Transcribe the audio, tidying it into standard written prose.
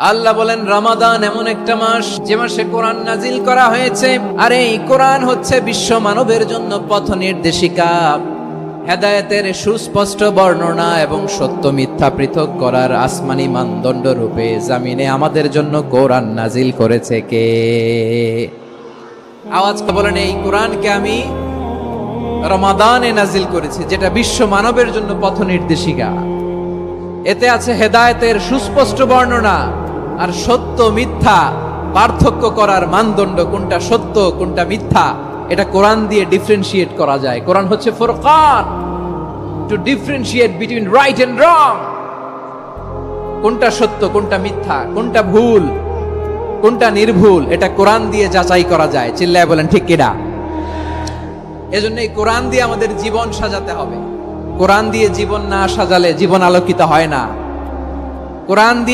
আল্লাহ বলেন রমাদান এমন একটা মাস যে মাসে কোরআন নাজিল করা হয়েছে, আর এই কোরআন হচ্ছে বিশ্ব মানবের জন্য পথ নির্দেশিকা, হেদায়েতের সুস্পষ্ট বর্ণনা এবং সত্য মিথ্যা পৃথক করার আসমানি মানদণ্ড রূপে জামিনে আমাদের জন্য কোরআন নাজিল করেছে কে? আওয়াজ করে বলেন, এই কোরআনকে আমি রমাদানে নাজিল করেছি, যেটা বিশ্ব মানবের জন্য পথ নির্দেশিকা। এতে আছে হেদায়েতের সুস্পষ্ট বর্ণনা আর সত্য মিথ্যা পার্থক্য করার মানদণ্ড, কোনটা সত্য কোনটা মিথ্যা এটা কোরআন দিয়ে ডিফারেন্সিয়েট করা যায়। কোরআন হচ্ছে ফুরকান, to differentiate between right and wrong. কোনটা সত্য কোনটা মিথ্যা, কোনটা ভুল কোনটা নির্ভুল, এটা কোরআন দিয়ে যাচাই করা যায়। চিল্লায় বলেন ঠিক কিনা? এজন্য এই কোরআন দিয়ে আমাদের জীবন সাজাতে হবে। কোরআন দিয়ে জীবন না সাজালে জীবন আলোকিত হয় না। কোরআন দিয়ে